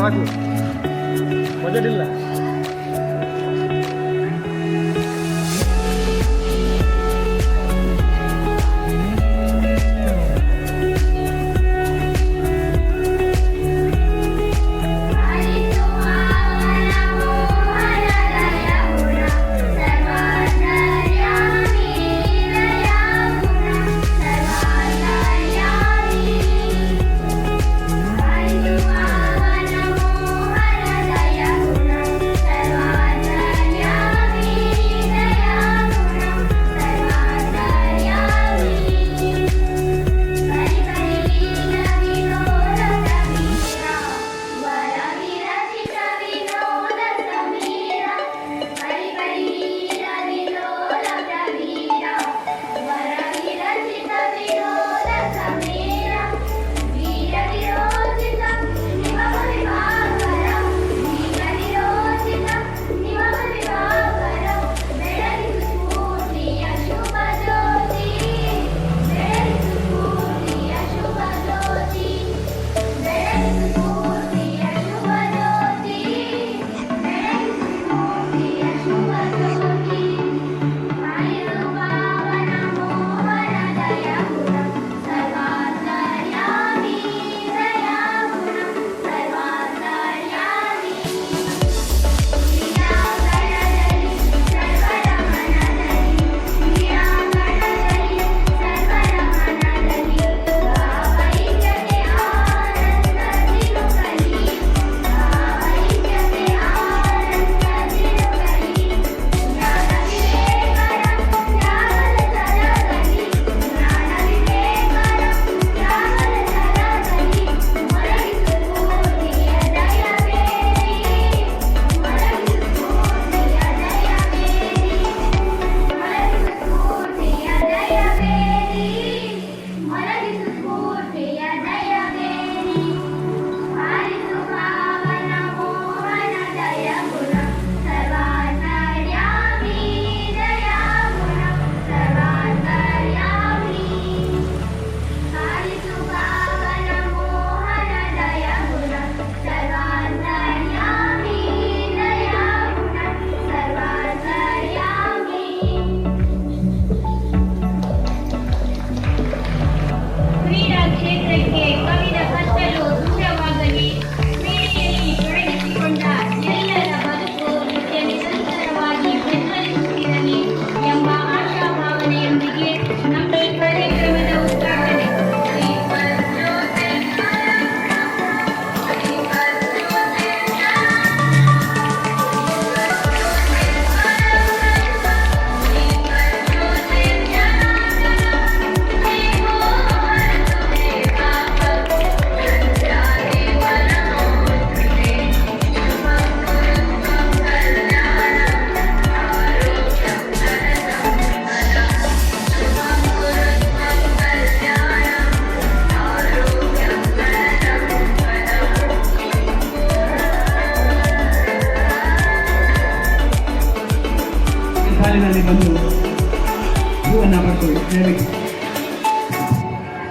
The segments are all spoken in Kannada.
ಸಾಕು, ಬಜೆಟ್ ಇಲ್ಲ.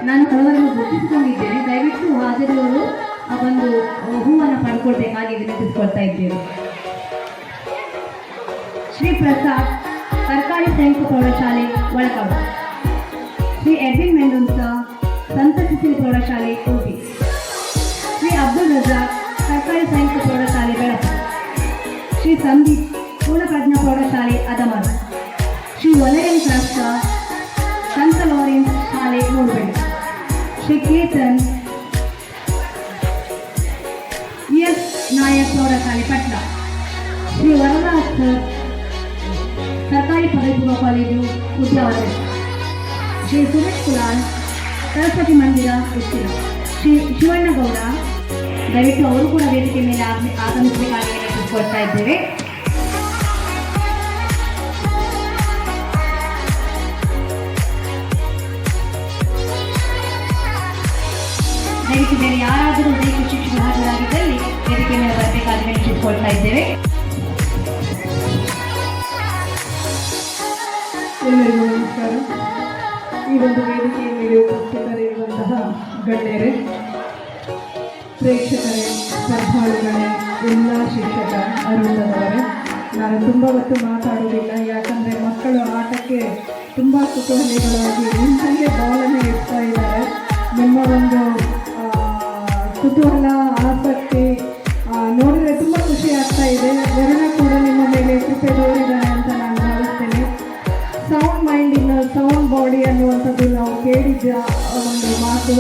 ನಾನು ಹಲವಾರು ಗುರುತಿಸಿಕೊಂಡಿದ್ದೇನೆ. ದಯವಿಟ್ಟು ಹಾಜರಿರುವವರು ಆ ಒಂದು ಹೂವನ್ನು ಪಡ್ಕೊಳ್ಬೇಕಾಗಿ ವಿನಂತಿಸಿಕೊಳ್ತಾ ಇದ್ದೇವೆ. ಶ್ರೀ ಪ್ರಸಾದ್ ಸರ್ಕಾರಿ ಸಂಯುಕ್ತ ಪ್ರೌಢಶಾಲೆ ಒಳಕಾಡು, ಶ್ರೀ ಎಡ್ವಿನ್ ಮೆಂಡೋನ್ಸ ಸಂತ ಸಿಸಿಲಿ ಪ್ರೌಢಶಾಲೆ ಕೋಟಿ, ಶ್ರೀ ಅಬ್ದುಲ್ ರಜಾಕ್ ಸರ್ಕಾರಿ ಸಂಯುಕ್ತ ಪ್ರೌಢಶಾಲೆ ಬೆಳಕು, ಶ್ರೀ ಸಂದೀಪ್ ಪೂರ್ಣಪ್ರಜ್ಞಾ ಪ್ರೌಢಶಾಲೆ ಅದಮಾನ, ಶ್ರೀ ವಲಯನ್ ಶಾಸ್ತ್ರ ಸಂತ ಲಾರೆನ್ಸ್ ಶಾಲೆ ಮೂಡುಬೆಳೆ, ಶ್ರೀ ಕೇತನ್ ಎಸ್ ನಾಯಕ್ ಪ್ರೌಢಶಾಲೆ ಪಟ್ಲ, ಶ್ರೀ ವರದಾಸ್ ಸರ್ಕಾರಿ ಪದವಿ ಪೂರ್ವ ಕಾಲೇಜು ಉದ್ಯಾವರ, ಶ್ರೀ ಸುರೇಶ್ ಕುಲಾಲ್ ಸರಸ್ವತಿ ಮಂದಿರ ಉಚ್ಚಿಲ, ಶ್ರೀ ಶಿವಣ್ಣಗೌಡ ದಯವಿಟ್ಟು ಅವರು ಕೂಡ ವೇದಿಕೆ ಮೇಲೆ ಆಗಮಿಸಬೇಕಾಗಿ ಕೊಡ್ತಾ ಇದ್ದೇವೆ. ದಯವಿಟ್ಟು ಬೇರೆ ಯಾರಾದರೂ ದೈಹಿಕ ಶಿಕ್ಷಣ ಹಾಜರಾಗಿದ್ದಲ್ಲಿ ವೇದಿಕೆ ಮೇಲೆ ಬರಬೇಕಾಗಿ ವಿನಂತಿಸಿಕೊಳ್ತಾ ಇದ್ದೇವೆ. ಎಲ್ಲರಿಗೂ ನಮಸ್ಕಾರ. ಈ ಒಂದು ವೇದಿಕೆಯ ಮೇಲೆ ಉಪಸ್ಥಿತರಿರುವಂತಹ ಗಣ್ಯರೇ, ಪ್ರೇಕ್ಷಕರೇ, ಸ್ಪರ್ಧಾಳುಗಳೇ, ಎಲ್ಲ ಶಿಕ್ಷಕ ಅರುಣದವರೇ, ನಾನು ತುಂಬ ಹೊತ್ತು ಮಾತಾಡುವುದಿಲ್ಲ. ಯಾಕಂದರೆ ಮಕ್ಕಳು ಆಟಕ್ಕೆ ತುಂಬ ಕುತೂಹಲಿಗಳಾಗಿ ನಿಂತಲ್ಲೇ ಬಾಲನ್ನು ಇಡ್ತಾ ಇದ್ದಾರೆ. ನಿಮ್ಮ ಒಂದು ಕುತೂಹಲ, ಆಸಕ್ತಿ ನೋಡಿದರೆ ತುಂಬ ಖುಷಿ ಆಗ್ತಾ ಇದೆ. ವರುಣ ಕೂಡ ನಿಮ್ಮ ಮೇಲೆ ಕೃಪೆ ತೋರಿದ್ದಾರೆ ಅಂತ ನಾನು ಭಾವಿಸ್ತೇನೆ. Sound mind in sound body ಅನ್ನುವಂಥದ್ದು ನಾವು ಕೇಳಿದ ಒಂದು ಮಾತು.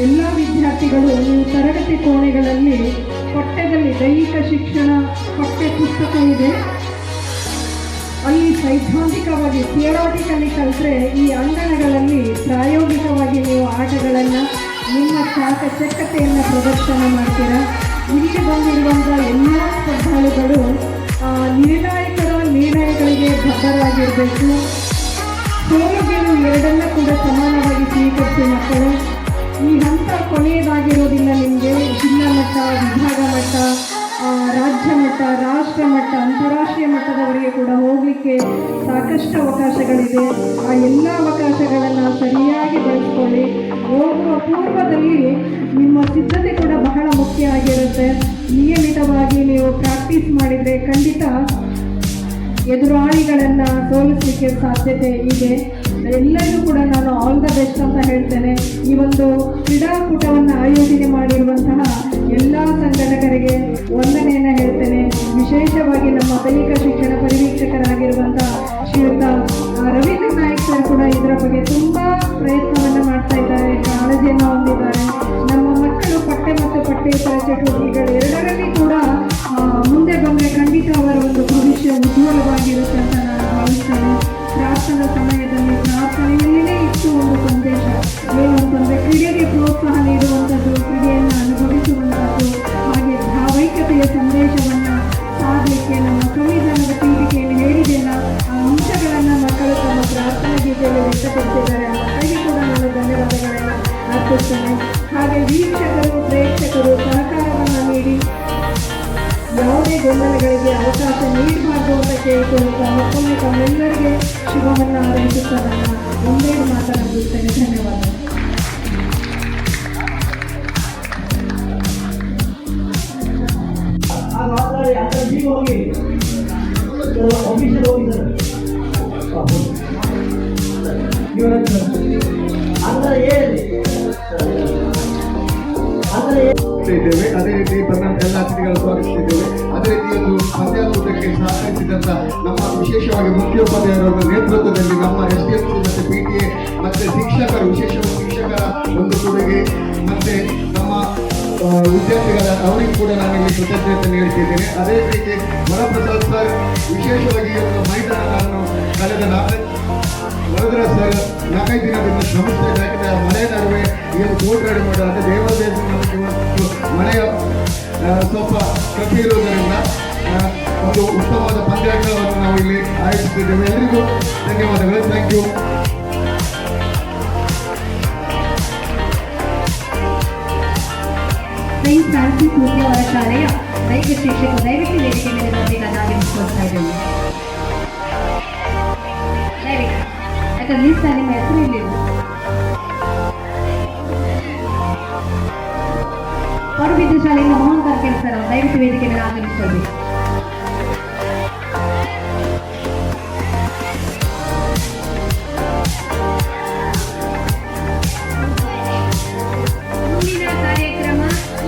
ಎಲ್ಲ ವಿದ್ಯಾರ್ಥಿಗಳು ನೀವು ತರಗತಿ ಕೋಣೆಗಳಲ್ಲಿ ಪಠ್ಯದಲ್ಲಿ ದೈಹಿಕ ಶಿಕ್ಷಣ ಪಠ್ಯ ಪುಸ್ತಕ ಇದೆ, ಅಲ್ಲಿ ಸೈದ್ಧಾಂತಿಕವಾಗಿ ಥಿಯರಾಟಿಕಲಿ ಕಲಿತರೆ ಈ ಅಂಗಣಗಳಲ್ಲಿ ಪ್ರಾಯೋಗಿಕವಾಗಿ ನೀವು ಆಟಗಳನ್ನು ನಿಮ್ಮ ಚಾಕಚಕ್ಯತೆಯನ್ನು ಪ್ರದರ್ಶನ ಮಾಡ್ತೀರಾ. ಇಲ್ಲಿ ಬಂದಿರುವಂಥ ಎಲ್ಲ ಸ್ಪರ್ಧಾಳುಗಳು ನಿರ್ಣಾಯಕರ ನಿರ್ಣಯಗಳಿಗೆ ಬದ್ಧರಾಗಿರಬೇಕು. ಸೋಲು ಗೆಲುವು ಎರಡನ್ನ ಕೂಡ ಸಮಾನವಾಗಿ ಸ್ವೀಕರಿಸಿ ಮಕ್ಕಳು. ಈ ಹಂತ ಕೊನೆಯದಾಗಿರೋದಿಲ್ಲ. ನಿಮಗೆ ಜಿಲ್ಲಾ ಮಟ್ಟ, ವಿಭಾಗ ಮಟ್ಟ, ರಾಜ್ಯ ಮಟ್ಟ, ರಾಷ್ಟ್ರ ಮಟ್ಟ, ಅಂತಾರಾಷ್ಟ್ರೀಯ ಮಟ್ಟದವರೆಗೆ ಕೂಡ ಹೋಗಲಿಕ್ಕೆ ಸಾಕಷ್ಟು ಅವಕಾಶಗಳಿದೆ. ಆ ಎಲ್ಲ ಅವಕಾಶಗಳನ್ನು ಸರಿಯಾಗಿ ಬಳಸ್ಕೊಳ್ಳಿ. ಹೋಗುವ ಪೂರ್ವದಲ್ಲಿ ನಿಮ್ಮ ಸಿದ್ಧತೆ ಕೂಡ ಬಹಳ ಮುಖ್ಯ ಆಗಿರುತ್ತೆ. ನಿಯಮಿತವಾಗಿ ನೀವು ಪ್ರಾಕ್ಟೀಸ್ ಮಾಡಿದರೆ ಖಂಡಿತ ಎದುರಾಳಿಗಳನ್ನು ಸೋಲಿಸಲಿಕ್ಕೆ ಸಾಧ್ಯತೆ ಇದೆ. ಎಲ್ಲರಿಗೂ ಕೂಡ ನಾನು ಆಲ್ ದ ಬೆಸ್ಟ್ ಅಂತ ಹೇಳ್ತೇನೆ. ಈ ಒಂದು ಕ್ರೀಡಾಕೂಟವನ್ನು ಆಯೋಜನೆ ಮಾಡಿರುವಂತಹ ಎಲ್ಲ ಸಂಘಟಕರಿಗೆ ವಂದನೆಯನ್ನು ಹೇಳ್ತೇನೆ. ವಿಶೇಷವಾಗಿ ನಮ್ಮ ದೈಹಿಕ ಶಿಕ್ಷಣ ಪರಿವೀಕ್ಷಕರಾಗಿರುವಂತಹ ಶ್ರೀಯುತ ರವೀಂದ್ರ ನಾಯಕ್ ಸರ್ ಕೂಡ ಇದರ ಬಗ್ಗೆ ತುಂಬ ಪ್ರಯತ್ನವನ್ನು ಮಾಡ್ತಾ ಇದ್ದಾರೆ, ಕಾಳಜಿಯನ್ನು ಹೊಂದಿದ್ದಾರೆ. ನಮ್ಮ ಮಕ್ಕಳು ಪಠ್ಯ ಮತ್ತು ಪಠ್ಯೇತರ ಚಟುವಟಿಕೆಗಳು ಎರಡರಲ್ಲಿ ಕೂಡ ಮುಂದೆ ಬಂದರೆ ಖಂಡಿತ ಅವರ ಒಂದು ಭವಿಷ್ಯ ಉಜ್ವಲವಾಗಿರುತ್ತೆ ಅಂತ ನಾನು ಭಾವಿಸ್ತೇನೆ. ಪ್ರಾರ್ಥನಾ ಸಮಯದಲ್ಲಿ ಪ್ರಾರ್ಥನೆಯಲ್ಲೇ ಇಷ್ಟು ಒಂದು ಸಂದೇಶ ಏನು ಅಂತಂದರೆ ಕ್ರೀಡೆಗೆ ಪ್ರೋತ್ಸಾಹ ನೀಡುವಂಥದ್ದು, ಕ್ರೀಡೆಯನ್ನು ಅನುಭವಿಸುವಂಥದ್ದು, ಹಾಗೆ ಭಾವೈಕ್ಯತೆಯ ಸಂದೇಶವನ್ನು ಸಾಧಲಿಕ್ಕೆ ನಮ್ಮ ಸಂವಿಧಾನದ ಪೀಠಿಕೆಯನ್ನು ಹೇಳಿದೆಲ್ಲ ಆ ಅಂಶಗಳನ್ನು ಮಕ್ಕಳು ತಮ್ಮ ಪ್ರಾರ್ಥನಾ ಗೀತೆಯಲ್ಲಿ ವ್ಯಕ್ತಪಡಿಸಿದ್ದಾರೆ. ಆ ಮಕ್ಕಳಿಗೆ ಕೂಡ ನಾನು ಧನ್ಯವಾದಗಳನ್ನು ಅರ್ಪಿಸ್ತೇನೆ. ಹಾಗೆ ವೀಕ್ಷಕರು, ಪ್ರೇಕ್ಷಕರು ಸಹಕಾರವನ್ನು ನೀಡಿ ಯಾವುದೇ ಗೊಂದಲಗಳಿಗೆ ಅವಕಾಶ ನೀಡಬಾರ್ದು ಅಂತ ಕೇಳಿಕೊಳ್ಳುತ್ತಾ ಮತ್ತೊಮ್ಮೆ ತಮ್ಮೆಲ್ಲರಿಗೆ ಶುಭವನ್ನು ಹಾರೈಸುತ್ತಾ ನನ್ನ ಒಂದೆರಡು ಮಾತನಾಡುತ್ತೇನೆ. ಧನ್ಯವಾದ. ಇದ್ದೇವೆ. ಅದೇ ರೀತಿ ಬಂದಂತ ಎಲ್ಲ ಅತಿಥಿಗಳು ಸ್ವಾಗತಿಸಿದ್ದೇವೆ. ಅದೇ ರೀತಿ ಒಂದು ಪಂದ್ಯಾಕೂಟಕ್ಕೆ ಸಹಕರಿಸಿದಂತ ನಮ್ಮ ವಿಶೇಷವಾಗಿ ಮುಖ್ಯೋಪಾಧ್ಯಾಯರ ನೇತೃತ್ವದಲ್ಲಿ ನಮ್ಮ SDMC ಮತ್ತು PTA ಮತ್ತೆ ಶಿಕ್ಷಕರು, ವಿಶೇಷವಾಗಿ ಶಿಕ್ಷಕರ ಒಂದು ಕೊಡುಗೆ ಮತ್ತೆ ನಮ್ಮ ವಿದ್ಯಾರ್ಥಿಗಳ ಅವರಿಗೂ ಕೂಡ ನಾನು ಇಲ್ಲಿ ಕೃತಜ್ಞತೆ ನೀಡುತ್ತಿದ್ದೇನೆ. ಅದೇ ರೀತಿ ವರಪ್ರಸಾದ್ ಸರ್ ವಿಶೇಷವಾಗಿ ಈ ಒಂದು ಮೈದಾನವನ್ನು ಕಳೆದ ವರದರ ಸರ್ 4-5 ದಿನದಿಂದ ಶ್ರಮಿಸ್ತಾ ಇದ್ದಾರೆ. ಮಳೆ ನಡುವೆ ಈ ಒಂದು ಕೋರ್ಟ್ ರೆಡಿ ಮಾಡೋದು ದೇವಾಲಯದ ಮಳೆಯ ಸ್ವಲ್ಪ ಕಥೆ ಇರುವುದರಿಂದ ಒಂದು ಉತ್ತಮವಾದ ಪಂದ್ಯಾಟವನ್ನು ನಾವು ಇಲ್ಲಿ ಆಯೋಜಿಸಿದ್ದೇವೆ. ಎಲ್ಲರಿಗೂ ಧನ್ಯವಾದಗಳು. Thank you. ಸೈನ್ಸ್ ಫ್ರಾನ್ಸಿಸ್ ಮುಖ್ಯ ಅವರ ಶಾಲೆಯ ದೈಹಿಕ ಶಿಕ್ಷಕರು ದಯವಿಟ್ಟು ವೇದಿಕೆ ಮೇಲೆ ಬರಬೇಕಾಗಿ ಅನಿಸ್ಕೊಳ್ತಾ ಇದ್ದೇವೆ. ದಯವಿಟ್ಟು ಯಾಕಂದ್ರೆ ಲಿಸ್ಟ್ ನಿಮ್ಮ ಹೆಸರು ಇರಲಿಲ್ಲ. ಪಡುಬಿದ್ದು ಶಾಲೆಯಿಂದ ಮೋಹನ್ ಕಾರ್ಕೇಲ್ ಸರ್ ದಯವಿಟ್ಟು ವೇದಿಕೆ ಮೇಲೆ ಆಗಮಿಸಿಕೊಳ್ಳಿ. ಮುಂದಿನ ಕಾರ್ಯಕ್ರಮ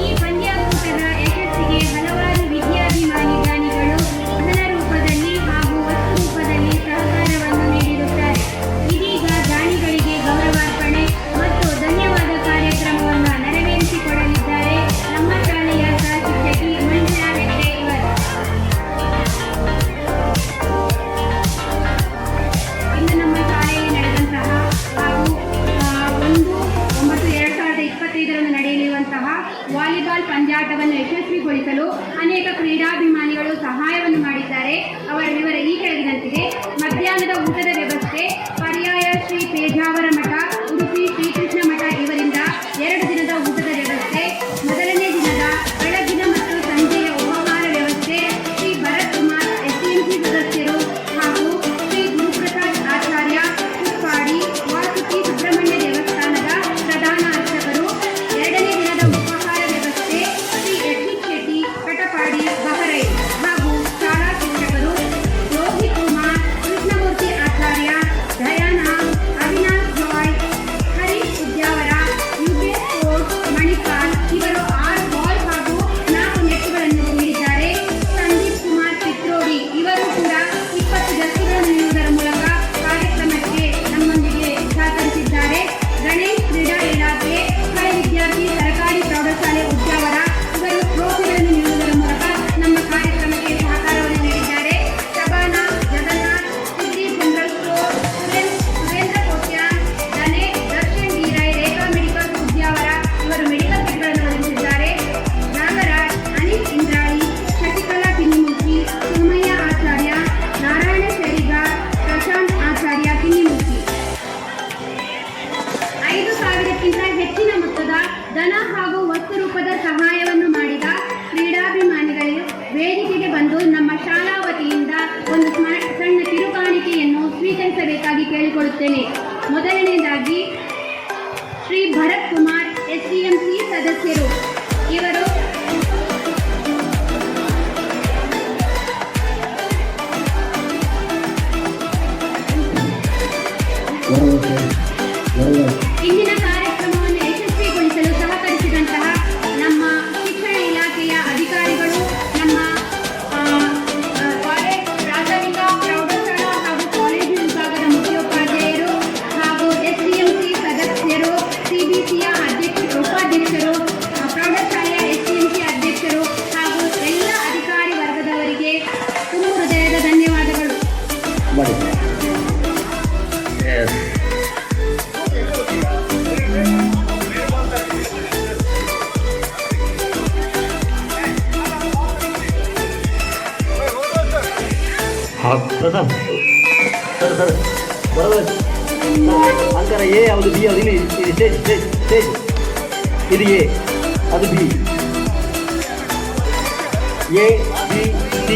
ಈ ಪಂದ್ಯಾಕೂಟದ ಯಶಸ್ಸಿಗೆ ಹಲವಾರು ವಿದ್ಯಾಭಿಮಾನಿ ದಾನಿಗಳು ಧನ ರೂಪದಲ್ಲಿ ಹಾಗೂ ವಸ್ತು ರೂಪದಲ್ಲಿ ಸಹಕಾರವನ್ನು ನೀಡಿರುತ್ತಾರೆ. ಇದೀಗ ದಾನಿಗಳಿಗೆ ಗೌರವಾರ್ಪಣೆ ಮತ್ತು ಧನ್ಯವಾದ ಕಾರ್ಯಕ್ರಮವನ್ನು ನೆರವೇರಿಸಿಕೊಡಲಿದ್ದಾರೆ ನಮ್ಮ ಶಾಲೆಯ ಸಹ ಶಿಕ್ಷಕಿ ಮಂಜುಳಾ ಹೆಗ್ಡೆ ಇವರು. ರೂಪಾಯಿಗಿಂತ ಹೆಚ್ಚಿನ ಮೊತ್ತದ ಧನ ಹಾಗೂ ವಸ್ತು ರೂಪದ ಸಹಾಯವನ್ನು ಮಾಡಿದ ಕ್ರೀಡಾಭಿಮಾನಿಗಳು ವೇದಿಕೆಗೆ ಬಂದು ನಮ್ಮ ಶಾಲಾ ವತಿಯಿಂದ ಒಂದು ಸಣ್ಣ ಕಿರುಕಾಣಿಕೆಯನ್ನು ಸ್ವೀಕರಿಸಬೇಕಾಗಿ ಕೇಳಿಕೊಳ್ಳುತ್ತೇನೆ. ಮೊದಲನೆಯದಾಗಿ ಶ್ರೀ ಭರತ್ ಕುಮಾರ್ SDMC ಸದಸ್ಯರು. ಇವರು ಇಂದಿನ ಕಾರ್ಯಕ್ರಮವನ್ನು ಯಶಸ್ವಿಗೊಳಿಸಲು ಸಹಕರಿಸಿದಂತಹ ನಮ್ಮ ಶಿಕ್ಷಣ ಇಲಾಖೆಯ ಅಧಿಕಾರಿಗಳು, ನಮ್ಮ ಕಾಲೇಜ್ ಪ್ರಾಥಮಿಕ ಪ್ರೌಢಶಾಲಾ ಹಾಗೂ ಕಾಲೇಜು ವಿಭಾಗದ ಮುಖ್ಯೋಪಾಧ್ಯಾಯರು ಹಾಗೂ SDMC ಸದಸ್ಯರು, CBCಯ ಉಪಾಧ್ಯಕ್ಷರು, ಪ್ರೌಢಶಾಲೆಯ SDMC ಅಧ್ಯಕ್ಷರು ಹಾಗೂ ಎಲ್ಲ ಅಧಿಕಾರಿ ವರ್ಗದವರಿಗೆ ತುಂಬ ಹೃದಯದ ಧನ್ಯವಾದಗಳು. ಪ್ರಥಮ್ ಸರ್ ಬರೋದು ಅಂಕರ ಎ ಯಾವುದು ಬಿ ಯಾವುದು ಇಲ್ಲಿ ಸ್ಟೇಜ್ ಇದು ಎ ಅದು B, A B C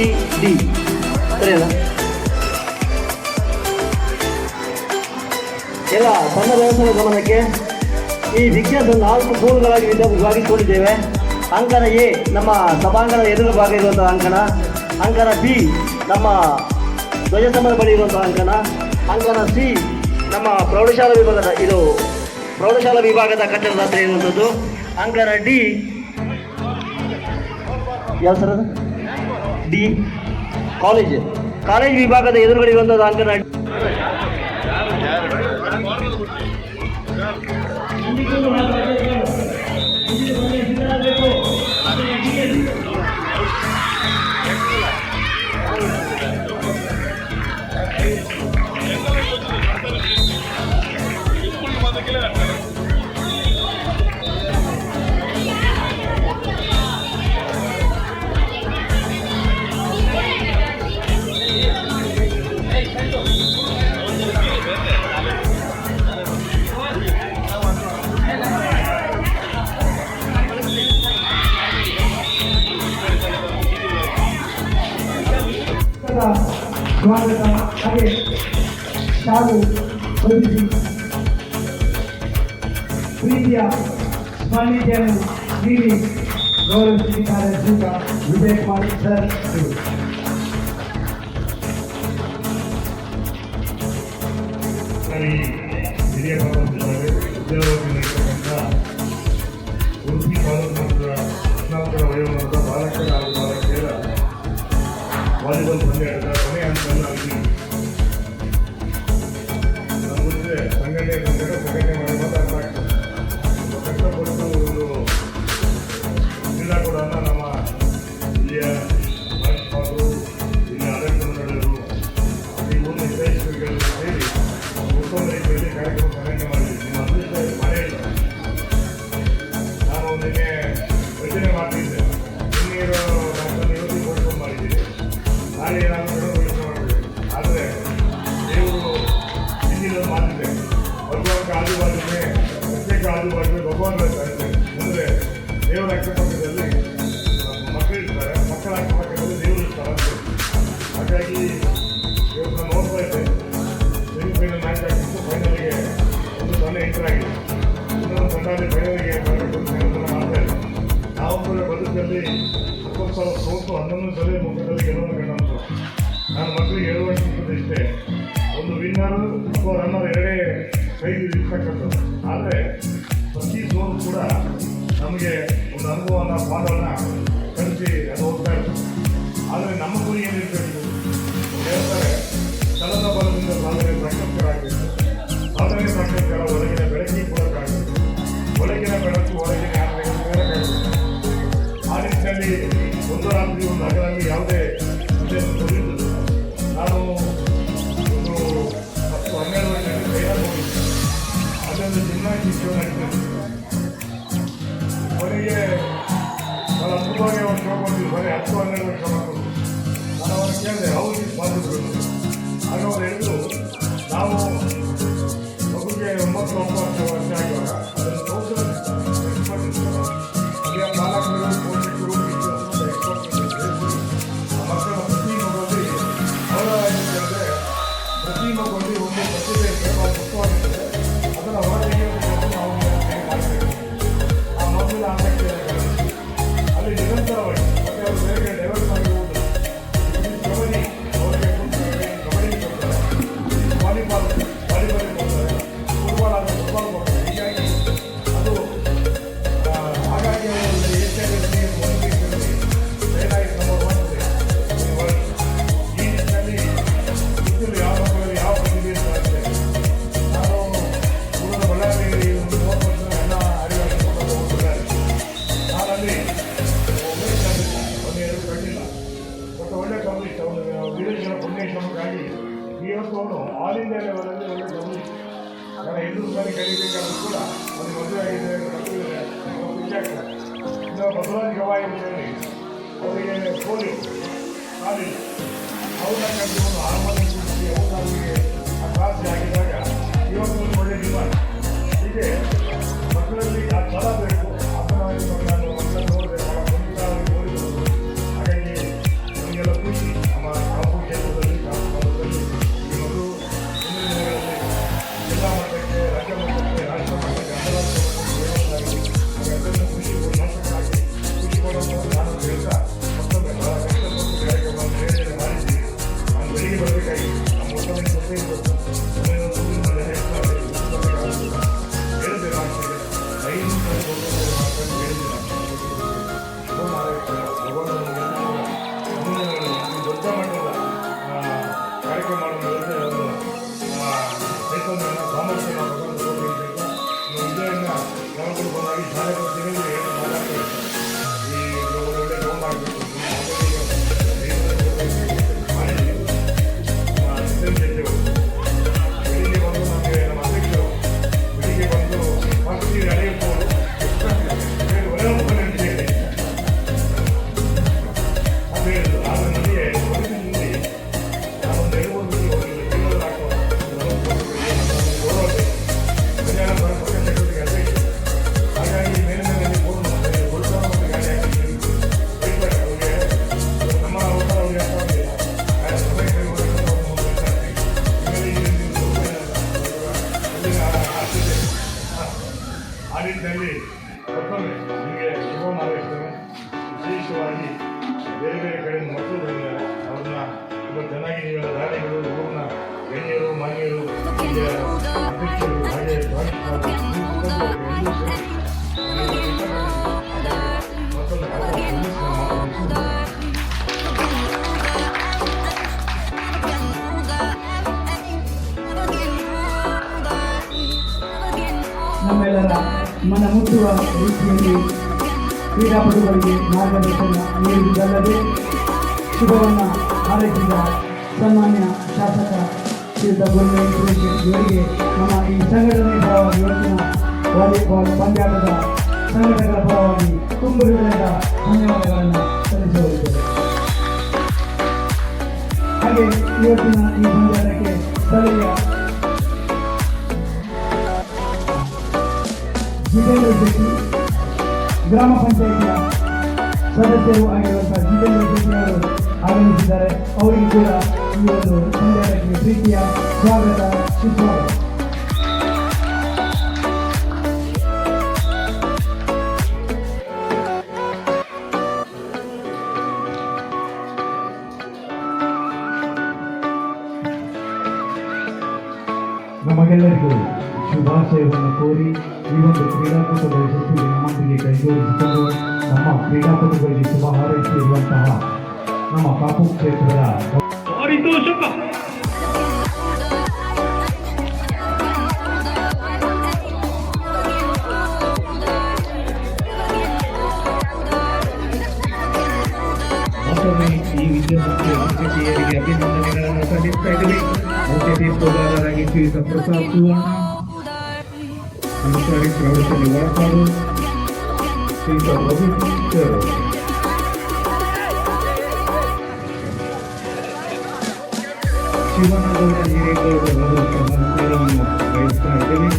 D ಸರಿ ಅಲ್ಲ? ಎಲ್ಲ ಸಣ್ಣ ವ್ಯವಸ್ಥೆಯ ಗಮನಕ್ಕೆ ಈ ವಿಜ್ಞಾನ 4 ಪೂಲ್ಗಳಾಗಿ ವಿಭಾಗಿಸಿಕೊಂಡಿದ್ದೇವೆ. ಅಂಕಣ ಎ ನಮ್ಮ ಸಭಾಂಗಣದ ಎದುರು ಭಾಗ ಇರುವಂತಹ ಅಂಕಣ, ಅಂಕಣ ಬಿ ನಮ್ಮ ಧ್ವಜಸ್ತಂಭದ ಬಳಿ ಇರುವಂತಹ ಅಂಕಣ, ಅಂಕಣ ಸಿ ನಮ್ಮ ಪ್ರೌಢಶಾಲಾ ವಿಭಾಗದ ಕಟ್ಟಡದ ಹತ್ರ ಇರುವಂಥದ್ದು, ಅಂಕಣ ಡಿ ಯಾವ ಸರ್ ಅದು ಡಿ ಕಾಲೇಜ್ ವಿಭಾಗದ ಎದುರುಗಡೆ ಇರುವಂಥದ್ದು ಅಂಕಣ ಸ್ವಾಗತ ಹಾಗೆ ಶಾಲು ಹೊಂದಿಸಿ ಪ್ರೀತಿಯ ಸ್ಮರಣಿಕೆಯನ್ನು ನೀಡಿ ಗೌರವಿಸಿದ್ದಾರೆ ಶ್ರೀಕ ವಿಜಯ್ ಕುಮಾರ್ ಸರ್. ಹಿರಿಯ ಉದ್ಯೋಗದಲ್ಲಿರ್ತಕ್ಕಂಥ ಉಡುಪಿ ತಾಲೂಕಿನ 14ರ ವಯೋಮಾನದ ಬಾಲಕರ ಹಾಗೂ ಬಾಲಕಿಯರ ವಾಲಿಬಾಲ್ ಪಂದ್ಯಾಟದ ಕೊನೆಯ ಹಂತವನ್ನು ಆಗಿದ್ದೀವಿ. ನಮ್ಮ ಮುಂಚೆ ಸಂಘಟನೆ ಮಾಡಿ ಮಾತಾಡ್ತಾ ಕಷ್ಟಪಟ್ಟು ಒಂದು ಕ್ರೀಡಾಕೂಟನ ನಮ್ಮ ಇಲ್ಲಿಯ ಪ್ರಾಂಶುಪಾಲರು, ಇಲ್ಲಿಯ ಆಡಳಿತ ಮಂಡಳಿಯರು, ಈ ಊರಿನ ಹಿತೈಷಿಗಳಿಗೆಲ್ಲ ಸೇರಿ ಉತ್ತಮ ರೀತಿಯಲ್ಲಿ ಕಾರ್ಯಕ್ರಮ ಸಂಘಟನೆ ಮಾಡಿದ್ದೀವಿ. ನಿಮ್ಮ ಅದೃಷ್ಟ ಮನೆ ಇಲ್ಲ. ನಾನು ನಿನ್ನೆ ಯೋಚನೆ ಮಾಡ್ತಿದ್ದೆ, ಇನ್ನೀರು ಇವತ್ತಿಗೆ ಕೊಡ್ಕೊಂಡು ಮಾಡಿದ್ದೀನಿ, ನಾಳೆ ಏನಾದರೂ ಯೋಚನೆ ಮಾಡಬೇಕು. ಆದರೆ ದೇವರು ಹಿಂದಿನ ಮಾತಿದೆ, ಭಗವಂತ ಆಜುಬಾಜುಗೆ ಪ್ರತ್ಯೇಕ ಆಜುಬಾಜುಗೆ ಭಗವಂತ ಇರ್ತಾರೆ. ಅಂದರೆ ದೇವರ ಅಕ್ಕಪಕ್ಕದಲ್ಲಿ ಮಕ್ಕಳಿರ್ತಾರೆ, ಮಕ್ಕಳ ಅಕ್ಕಪಕ್ಕದಲ್ಲಿ ದೇವರು ಇರ್ತಾರೆ ಅಂತ. ಹಾಗಾಗಿ ಇವತ್ತು ನಾನು ನೋಡ್ತಾ ಇದ್ದೆ, ಸೆಮಿಫೈನಲ್ ಮ್ಯಾಚ್ ಆಗಿತ್ತು, ಫೈನಲ್ಗೆ ಒಂದು ಸೊನ್ನೆ ಎಂಟರ್ ಆಗಿದೆ. ಇನ್ನೊಂದು ಸಣ್ಣಲ್ಲಿ ಫೈನಲ್ಗೆ ಬರಬೇಕು ಅಂತ ಮಾಡ್ತಾ ಇದ್ದೆ. ನಾವು ಕೂಡ ಬದುಕಲ್ಲಿ 20 ಸಾವಿರ ಸೋತು 11 ಸಲ ಮುಖದಲ್ಲಿ ಗೆಲುವನ್ನು ಕಂಡಂತ. ನಾನು ಮಕ್ಕಳಿಗೆ ಹೇಳುವಂಥದ್ದು ಇಷ್ಟೇ, ಒಂದು ವಿನ್ನರ್ ಅಥವಾ ರನ್ನರ್ ಎರಡೇ ಕೈಗೆ ಇರ್ತಕ್ಕಂಥದ್ದು. ಆದರೆ ಪ್ರತಿ ಸೋಲು ಕೂಡ ನಮಗೆ ಒಂದು ಅನುಭವನ ಪಾಠವನ್ನು ಕಲಿಸಿ ಅದು ಹೋಗ್ತಾ ಇರ್ತದೆ. ಆದರೆ ನಮ್ಮ ಗುರಿ ಏನಿರಬೇಕು ಹೇಳ್ತಾರೆ, ಚಲನ ಬಲದಿಂದ ಸಾಧನೆ ಸಾಕ್ಷಾತ್ಕಾರಆಗಬೇಕು. ಸಾಧನೆ ಸಾಕ್ಷಾತ್ಕಾರ ಒಳಗಿನ ಬೆಳಕಿಗೆ ಕೊಡೋಕ್ಕಾಗಬೇಕು, ಒಳಗಿನ ಬೆಳಕು ಹೊರಗಿನ ಯಾತ್ರೆಗೆ. ಆ ನಿಟ್ಟಿನಲ್ಲಿ ಒಂದು ರಾತ್ರಿ ಒಂದು ಹಗಲಲ್ಲಿ ಯಾವುದೇ ತೊಂದಿದ್ದು ನಾನು ಒಂದು 10-12 ವರ್ಷದಲ್ಲಿ ಕೈಯಾಗಿ ಹೋಗಿದ್ದೆ. ಅದೊಂದು ಜಿಮ್ನಾಸ್ಟಿಕ್ ನಡೀತದೆ. ಕೊನೆಗೆ ನಾನು ಅದ್ಭುತವಾಗಿ ಅವ್ರು ಕೇಳ್ಕೊಂಡಿದ್ದು, ಬರೀ 10-12 ವರ್ಷ ಮಾಡ್ಕೊಂಡು ನಾನು ಅವ್ರನ್ನ ಕೇಳಿದೆ, ಹೌದು ಮಾಡಿದ್ರು. ಆಗ ಅವ್ರು ಹೇಳಿದ್ರು, ನಾವು ಮಗುಗೆ 9 ವರ್ಷ ಆಗುವಾಗ ಅದನ್ನು ಸಾರಿ ಕಲಿಬೇಕಾದ್ರೂ ಕೂಡ ಒಂದು ಮದುವೆ ಆಗಿದೆ ಮಕ್ಕಳಿದೆ ಖುಷಿ ಆಗ್ತಾರೆ. ಇನ್ನು ಬಸವರಾಜ ಗವಾಯಿ ಅಂತೇಳಿ ಅವರಿಗೆ ಪೋಲಿಯೋ ಕಾಲಿಲ್ಲ, ಅವ್ರನ್ನ ಕರೆದು ಒಂದು ಹಾರ್ಮೋನ್ ಕುಡಿಸಿ ಅವರಿಗೆ ಆ ಕ್ಲಾಸ್ ಆಗಿದಾಗ ಇವತ್ತು ಒಂದು ಒಳ್ಳೆ ಡಿಮಾಂಡ್. ಹೀಗೆ ಮಕ್ಕಳಲ್ಲಿ ಆ ಛಲ ಬೇಕು, ಆತನವಾಗಿ ಮಕ್ಕಳನ್ನು ನೋಡಬೇಕು, ಮುಂತಾಗಿ ಓದಿಸೋದು. ಹಾಗಾಗಿ ನಮಗೆಲ್ಲ ಖುಷಿ ನಮ್ಮ ಕಾಪು ಕ್ಷೇತ್ರದಲ್ಲಿ ಕಾಪು ಭಾಗದಲ್ಲಿ ಈ ಮಗು ಮುಂದಿನ ದಿನಗಳಲ್ಲಿ ಜಿಲ್ಲಾ ಮಟ್ಟಕ್ಕೆ, ರಾಜ್ಯ ಮಟ್ಟಕ್ಕೆ, ರಾಷ್ಟ್ರ ಮಟ್ಟಕ್ಕೆ, ಅಂತಾರಾಷ್ಟ್ರೀಯ ಮಟ್ಟಕ್ಕೆ ಅದನ್ನು ಖುಷಿ ಮೋಸಕ್ಕಾಗಿ ಖುಷಿ ಕೊಡೋದು ನಾನು ಹೇಳ್ತಾ ಮತ್ತೊಮ್ಮೆ ಬಹಳ ಕಷ್ಟಪಟ್ಟು ಕಾರ್ಯಕ್ರಮವನ್ನು ಬೇರೆ ಮಾಡಿದ್ದೀವಿ. ನಾನು ಬೆಳಿಗ್ಗೆ ಬರಬೇಕಾಗಿ ನಮ್ಮ ಮೊತ್ತವನ್ನು ಜೊತೆ ಇರಬೇಕು, ದೊಡ್ಡ ಮಟ್ಟದ ಕಾರ್ಯಕ್ರಮ ಮಾಡೋದಂದ್ರೆ ಒಂದು ಚೈತನ್ಯನ ಸಾಮರ್ಥ್ಯನ ಭಗವಂತ ಕೊಡಬೇಕು. ವಿದ್ಯೆಯನ್ನು ಯಾವಾಗಲೂ ಬಂದಾಗಿ ಶಾಲೆಗಳ ದಿನಗಳು ಏನು ಮಾತಾಡ್ತಾ ಈ ಒಳ್ಳೆ ಲೋನ್ ಮಾಡಬೇಕು ಬೆಳಿಗ್ಗೆ ಬಂದು ನಮಗೆ ನಮ್ಮ ಅಧ್ಯಕ್ಷರು ಬೆಳಿಗ್ಗೆ ಬಂದು ಮಕ್ಕಳಿಗೆ ನಡೆಯಬಹುದು ಒಳ್ಳೆ ಅದು ಹೇಳಿದ್ರು. ಆದರೆ ನನಗೆ ಹೊರಗಿನಲ್ಲಿ ನಾನೊಂದು 2-3 ಜೀವನ ಗೌರವ ಕಲ್ಯಾಣ ಪಕ್ಕ ಚಟುವಟಿಕೆ ಅಧ್ಯಕ್ಷ. ಹಾಗಾಗಿ ಮೇಲಿನಲ್ಲಿ ಫೋನ್ ಮಾಡ್ತಾರೆ, ಗೊಳ್ತಾ ಮತ್ತು ಗಾಡಿ ಹಾಕಿ ಬೈತಾರೆ ಅವರಿಗೆ ನಮ್ಮ ಉತ್ತರ ಅವರಿಗೆ ಅರ್ಥ ಆಗಲಿಲ್ಲ. ಆಡಳಿತದಲ್ಲಿ ಮತ್ತೊಮ್ಮೆ ನಿಮಗೆ ಶುಭ ಹಾರೈಸ್ತೇನೆ. ವಿಶೇಷವಾಗಿ ಬೇರೆ ಬೇರೆ ಕಡೆಯಿಂದ ಮಕ್ಕಳು ಬಂದಿದ್ದಾರೆ, ಅವ್ರನ್ನ ತುಂಬ ಚೆನ್ನಾಗಿ ನೀವೆಲ್ಲ ದಾನಿಗಳು, ಊರಿನ ಗಣ್ಯರು, ಮಾನ್ಯರು, ಅಧ್ಯಕ್ಷರು, ಹಾಗೆ ನಮ್ಮೆಲ್ಲರ ಮನ ಮುಟ್ಟುವ ರೀತಿಯಲ್ಲಿ ಕ್ರೀಡಾಪಟುಗಳಿಗೆ ಮಾರ್ಗದರ್ಶನ ನೀಡುವುದಲ್ಲದೆ ಶುಭವನ್ನು ಹಾರೈಸಿದ ಸನ್ಮಾನ್ಯ ಶಾಸಕ ಶ್ರೀಯುತ ಗೋಲ್ಮೇಲ್ ಇವರಿಗೆ ನಮ್ಮ ಈ ಸಂಘಟನೆ ಪರವಾಗಿ ಇವತ್ತಿನ ವಾಲಿಬಾಲ್ ಪಂದ್ಯಾಟದ ಸಂಘಟನೆಗಳ ಪರವಾಗಿ ತುಂಬ ಹೃದಯದ ಧನ್ಯವಾದಗಳನ್ನು ಸಲ್ಲಿಸುತ್ತಿದ್ದೇವೆ. ಹಾಗೆ ಇವತ್ತಿನ ಈ ಪಂದ್ಯಾಟಕ್ಕೆ ಸ್ಥಳೀಯ ಜಿತೇಂದ್ರ ಶೆಟ್ಟಿ, ಗ್ರಾಮ ಪಂಚಾಯಿತಿಯ ಸದಸ್ಯರು ಆಗಿರುವಂತಹ ಜಿತೇಂದ್ರ ಶೆಟ್ಟಿ ಅವರು ಆಗಮಿಸಿದ್ದಾರೆ. ಅವರಿಗೆ ಕೂಡ ಈ ಒಂದು ಪಂದ್ಯಾಟಕ್ಕೆ ಪ್ರೀತಿಯ ಸ್ವಾಗತ, ಸುಸ್ವಾಗತ. ನಮಗೆಲ್ಲರಿಗೂ ಶುಭಾಶಯವನ್ನು ಕೋರಿ ಈ ಒಂದು ಕ್ರೀಡಾಕೂಟದ ಯಶಸ್ಸಿಗೆ ನಮ್ಮೊಂದಿಗೆ ಕೈಜೋಡಿಸಿಕೊಂಡು ನಮ್ಮ ಕ್ರೀಡಾಪಟುಗಳಿಗೆ ಶುಭ ಹಾರೈಸಿರುವಂತಹ ನಮ್ಮ ಕಾಪು ಕ್ಷೇತ್ರದ ಮತ್ತೊಮ್ಮೆ ಈ ವಿದ್ಯಾಸಂಸ್ಥೆಯ ಶಿಕ್ಷಕಿಯರಿಗೆ ಅಭಿನಂದನೆಗಳನ್ನು ಸಲ್ಲಿಸ್ತಾ ಇದ್ದೀವಿ. ಮುಖ್ಯ ತೀರ್ಪುಗಾರರಾಗಿ ಶ್ರೀಯುತ ಪ್ರಸಾದ್ ಸುವರ್ಣ, ಅನುಸಾರಿ ಪ್ರೌಢಶಾಲೆ ಒಳಪಾಡು ಶ್ರೀಯುತ ರವಿಶಂಕರ್, ಶಿವನಗೌಡ ಹಿರೇಗೌಡ ಅವರು ಪ್ರಧಾನ ಸೇವೆಯನ್ನು ವಹಿಸ್ತಾ ಇದ್ದೇವೆ.